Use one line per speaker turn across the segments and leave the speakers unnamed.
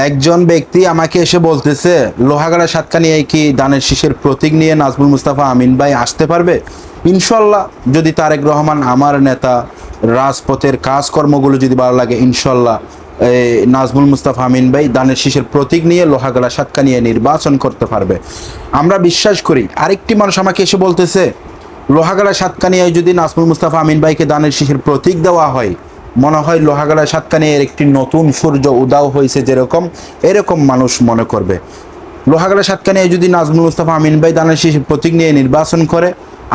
একজন ব্যক্তি আমাকে এসে বলতেছে লোহাগাড়া সাতকানিয়ায় কি দানের শীষের প্রতীক নিয়ে নাজমুল মুস্তাফা আমিন ভাই আসতে পারবে? ইনশাল্লাহ, যদি তারেক রহমান আমার নেতা, রাজপথের কাজকর্মগুলো যদি ভালো লাগে, ইনশাল্লাহ নাজমুল মুস্তাফা আমিন ভাই দানের শীষের প্রতীক নিয়ে লোহাগাড়া সাতকানিয়ায় নির্বাচন করতে পারবে। আমরা বিশ্বাস করি। আরেকটি মানুষ আমাকে এসে বলতেছে লোহাগাড়া সাতকানিয়ায় যদি নাজমুল মুস্তাফা আমিন ভাইকে দানের শীষের প্রতীক দেওয়া হয়, মনে হয় লোহাগাড়া সাতকানিয়ার একটি নতুন সূর্য উদাও হয়েছে, যেরকম এরকম মানুষ মনে করবে। লোহাগাড়া সাতকানিয়ায় যদি নাজমুল মুস্তাফা আমিন ভাই দানের শীষের প্রতীক নিয়ে নির্বাচন করে,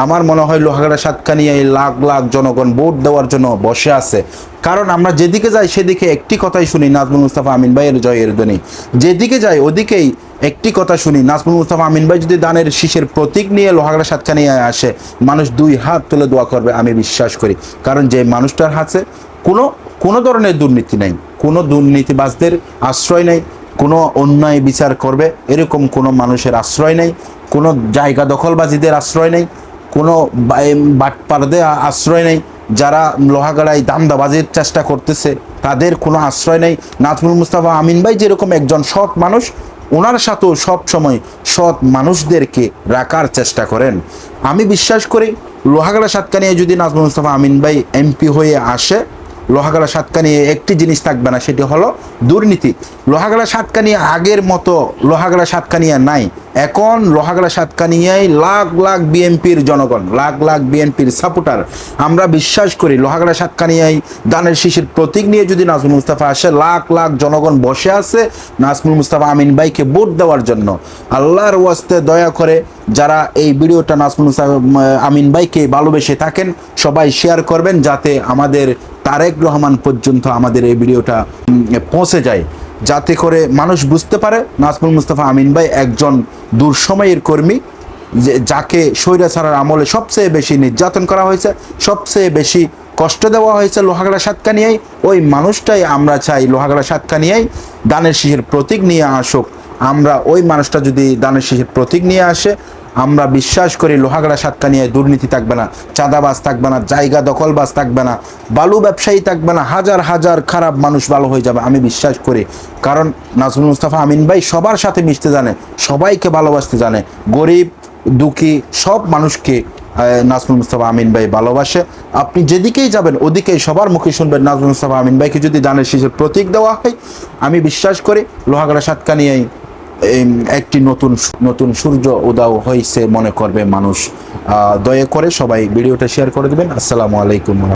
আমার মনে হয় লোহাগাড়া সাতকানিয়ায় লাখ লাখ জনগণ ভোট দেওয়ার জন্য বসে আছে। কারণ আমরা যেদিকে যাই সেদিকে একটি কথাই শুনি, নাজমুল মুস্তাফা আমিন ভাইয়ের জয়ের ধ্বনি। যেদিকে যাই ওদিকেই একটি কথা শুনি, নাজমুল মুস্তাফা আমিন ভাই যদি দানের শীষের প্রতীক নিয়ে লোহাগাড়া সাতকানিয়ায় আসে, মানুষ দুই হাত তুলে দোয়া করবে, আমি বিশ্বাস করি। কারণ যে মানুষটার হাতে কোনো কোনো ধরনের দুর্নীতি নেই, কোনো দুর্নীতিবাজদের আশ্রয় নেই, কোনো অন্যায় বিচার করবে এরকম কোনো মানুষের আশ্রয় নেই, কোনো জায়গা দখলবাজিদের আশ্রয় নেই, কোনো বাটপারদের আশ্রয় নেই, যারা লোহাগাড়ায় দান্দাবাজির চেষ্টা করতেছে তাদের কোনো আশ্রয় নেই। নাজমুল মুস্তাফা আমিন ভাই যেরকম একজন সৎ মানুষ, ওনার সাথেও সব সময় সৎ মানুষদেরকে রাখার চেষ্টা করেন। আমি বিশ্বাস করি লোহাগাড়া সাতকানিয়ায় যদি নাজমুল মুস্তাফা আমিন ভাই এমপি হয়ে আসে, লোহাগাড়া সাতকানিয়া একটি জিনিস থাকবে না, সেটি হলো দুর্নীতি। লোহাগাড়া সাতকানিয়া আগের মতো লোহাগাড়া সাতকানিয়া নাই। এখন লোহাগাড়া সাতকানিয়ায় লাখ লাখ বিএনপির জনগণ, লাখ লাখ বিএনপির সাপোর্টার। আমরা বিশ্বাস করি লোহাগাড়া সাতকানিয়ায় দানের শীষের প্রতীক নিয়ে যদি নাজমুল মুস্তাফা আসে, লাখ লাখ জনগণ বসে আছে নাজমুল মুস্তাফা আমিন ভাইকে ভোট দেওয়ার জন্য। আল্লাহর ওয়াস্তে দয়া করে যারা এই ভিডিওটা নাজমুল মুস্তাফা আমিন ভাইকে ভালোবেসে থাকেন, সবাই শেয়ার করবেন, যাতে আমাদের তারেক রহমান পর্যন্ত আমাদের এই ভিডিওটা পৌঁছে যায়, যাতে করে মানুষ বুঝতে পারে নাজমুল মুস্তাফা আমিন ভাই একজন দুঃসময়ের কর্মী, যাকে স্বৈরাচারের আমলে সবচেয়ে বেশি নির্যাতন করা হয়েছে, সবচেয়ে বেশি কষ্ট দেওয়া হয়েছে লোহাগাড়া সাতকানিয়ায়। ওই মানুষটাই আমরা চাই লোহাগাড়া সাতকানিয়ায় দানের শীষের প্রতীক নিয়ে আসুক। আমরা ওই মানুষটা যদি দানের শীষের প্রতীক নিয়ে আসে, আমরা বিশ্বাস করি লোহাগাড়া সাতকানিয়ায় দুর্নীতি থাকবে না, চাঁদাবাজ থাকবে না, জায়গা দখলবাজ থাকবে না, বালু ব্যবসায়ী থাকবে না, হাজার হাজার খারাপ মানুষ ভালো হয়ে যাবে, আমি বিশ্বাস করি। কারণ নাজমুল মুস্তাফা আমিন ভাই সবার সাথে মিশতে জানে, সবাইকে ভালোবাসতে জানে, গরিব দুঃখী সব মানুষকে নাজমুল মুস্তাফা আমিন ভাই ভালোবাসে। আপনি যেদিকেই যাবেন ওদিকেই সবার মুখে শুনবেন নাজমুল মুস্তাফা আমিন ভাইকে যদি দানের শীষের প্রতীক দেওয়া হয়, আমি বিশ্বাস করি লোহাগাড়া সাতকানিয়ায় একটি নতুন নতুন সূর্য উদাও হয়েছে মনে করবে মানুষ। দয়া করে সবাই ভিডিওটা শেয়ার করে দেবেন। আসসালামু আলাইকুম।